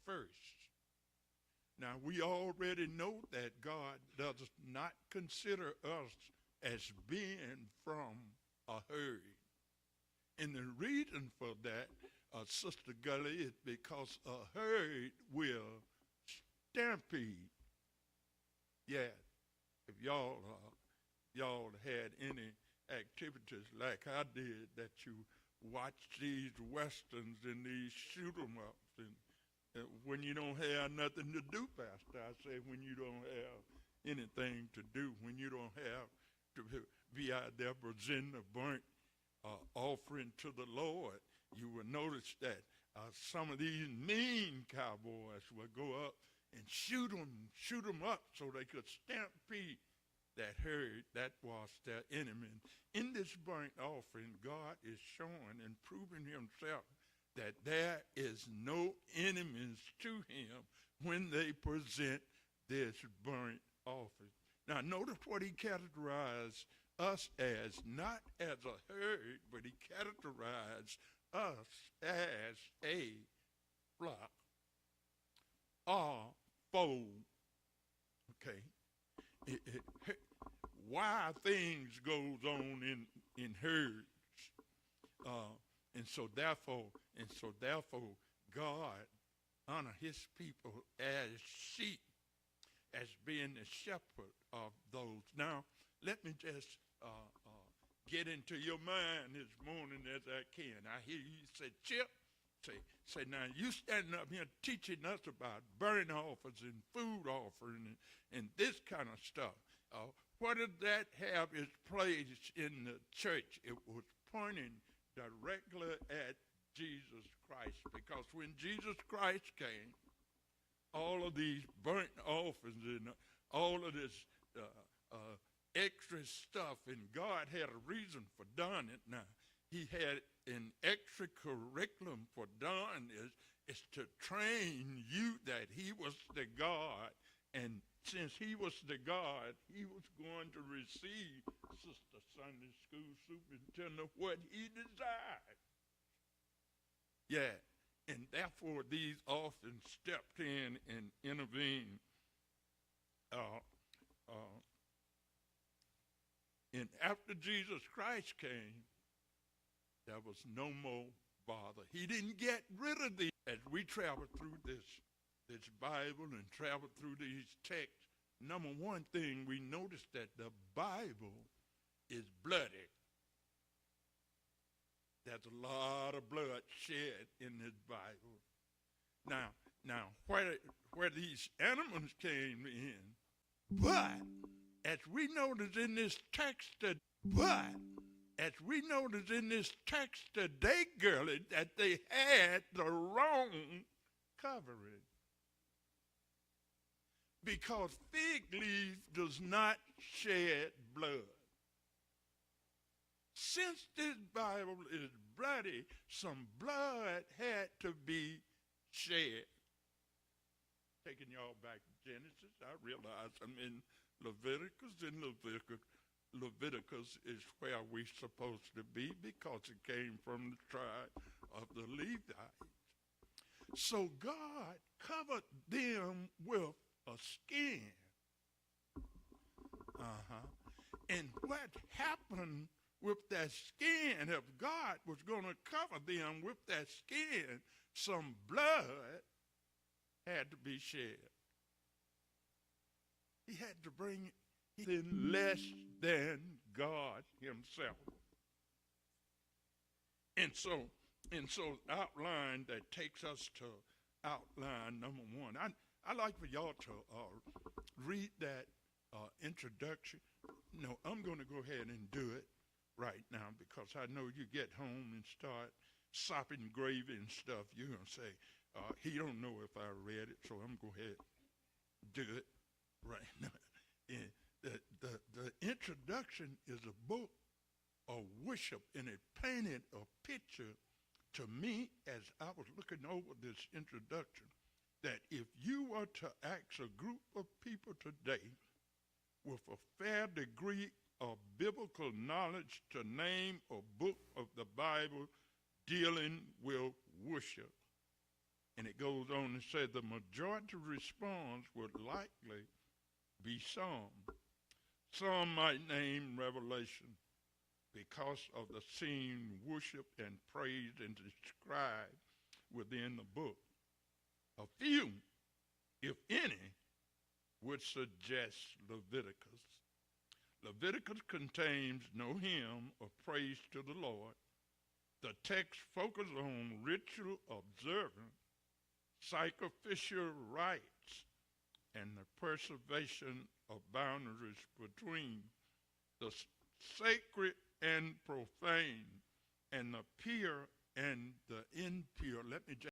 first. Now, we already know that God does not consider us as being from a herd. And the reason for that, Sister Gully, is because a herd will stampede. Yeah, if y'all had any activities like I did, that you watch these westerns and these shoot 'em ups, and when you don't have nothing to do, Pastor, I say when you don't have anything to do, when you don't have to be out there presenting a burnt offering to the Lord, you will notice that some of these mean cowboys will go up and shoot them up so they could stampede that herd that was their enemy. In this burnt offering, God is showing and proving himself that there is no enemies to him when they present this burnt offering. Now, notice what he categorized us as, not as a herd, but he categorized us as a flock or fold. Okay. Why things goes on in herds, and so therefore God honor his people as sheep, as being the shepherd of those. Now let me just get into your mind this morning as I can. I hear you say, Chip, say now you standing up here teaching us about burnt offerings and food offering and this kind of stuff. What did that have its place in the church? It was pointing directly at Jesus Christ, because when Jesus Christ came, all of these burnt offerings and all of this extra stuff, and God had a reason for doing it. Now, he had an extra curriculum for doing this, is to train you that he was the God, and since he was the God, he was going to receive Sister Sunday School Superintendent what he desired. Yeah, and therefore these often stepped in and intervened. And after Jesus Christ came, there was no more bother. He didn't get rid of these. As we travel through this Bible and travel through these texts, number one thing, we notice that the Bible is bloody. There's a lot of blood shed in this Bible. Now, where these animals came in, but as we notice in this text, today, girlie, that they had the wrong covering. Because fig leaf does not shed blood. Since this Bible is bloody, some blood had to be shed. Taking y'all back to Genesis, I realize I'm in Leviticus, and Leviticus is where we're supposed to be because it came from the tribe of the Levites. So God covered them with a skin. And what happened with that skin, if God was going to cover them with that skin, some blood had to be shed. He had to bring in less than God himself. And so outline that takes us to outline number one. I like for y'all to read that introduction. No, I'm going to go ahead and do it right now, because I know you get home and start sopping gravy and stuff. You're going to say, he don't know if I read it, so I'm going to go ahead and do it right now. And the introduction is a book of worship, and it painted a picture to me as I was looking over this introduction, that if you were to ask a group of people today with a fair degree of biblical knowledge to name a book of the Bible dealing with worship, And it goes on and says the majority response would likely be Psalm. Some might name Revelation because of the scene worshiped and praised and described within the book. A few, if any, would suggest Leviticus. Leviticus contains no hymn of praise to the Lord. The text focuses on ritual observance, sacrificial rites, and the preservation of boundaries between the sacred and profane, and the pure and the impure. Let me just